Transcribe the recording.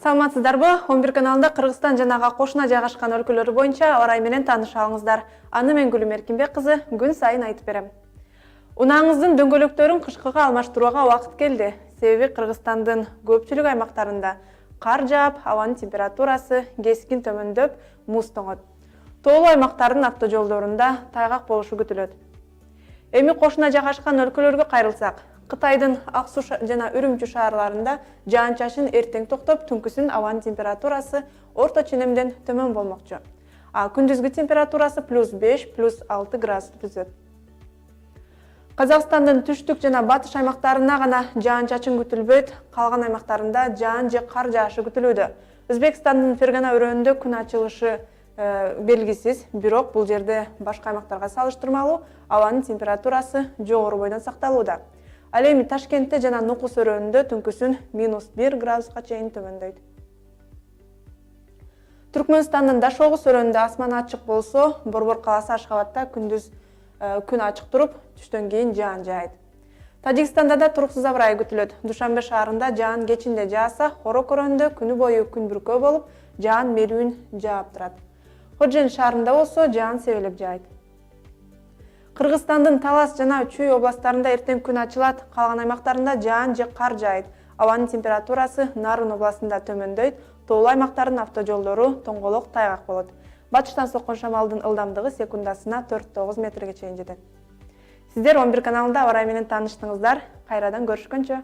Саламатсыздарбы? 11 каналында Кыргызстан жана ага кошуна жайгашкан өлкөлөрү боюнча аба ырайы менен тааныша алыңыздар. Аны мен Гүлүм Эркинбек кызы күн сайын айтып берем. Унааңыздын дөңгөлөктөрүн кышкыга алмаштырууга убакыт келди. Себеби Кыргызстандын көпчүлүк аймактарында кар жаап, абанын температурасы кескин төмөндөп, муз тоңот. Тоолуу аймактардын автожолдорунда тайгак болушу күтүлөт. Эми кошуна жайгашкан өлкөлөргө кайрылсак, Кытайдын Ак Суу жана Үрүмчү шаарларында жаан-чачын эртең токтоп, түнкүсүн абанын температурасы орто ченемден төмөн болмокчу. Күндүзгү температурасы +5, +6 градус түзөт. Казакстандын түштүк жана батыш аймактарына гана жаан-чачын күтүлбөйт, калган аймактарында жаан же кар жаашы күтүлүүдө. Өзбекстандын Фергана өрөөнүндө күн ачылышы белгисиз, бирок бул жерде башка аймактарга салыштырмалуу абанын температурасы жогору бойдон сакталууда. Ал эми Ташкентте жана Нукус өрөөнүндө түнкүсүн -1 градуска чейин төмөндөйт. Түркмөнстандын Дашогуз өрөөнүндө асман ачык болсо, Борбор калаасы Ашхабадта күндүз күн ачык туруп, түштөн кийин жаан жаайт. Тажикстанда да туруксуз аба ырайы күтүлөт. Душанбе шаарында жаан кечинде жааса, Хорок өрөөнүндө күнү бою күн бүркөө болуп, жаан мерүүн жаап турат. Ходжен шаарында болсо жаан себелеп жаайт. Кыргызстандын Талас жана Чүй областтарында эртең күн ачылат, калган аймактарында жаан же кар жаайт. Абанын температурасы Нарын областында төмөндөйт, тоолуу аймактардын автожолдору тоңголок тайгак болот. Батыштан соккон шамалдын ылдамдыгы секундасына 4-9 метрге чейин жетет. Сиздер 11 каналында аба ырайы менен тааныштыңыздар. Кайрадан көрүшкөнчө.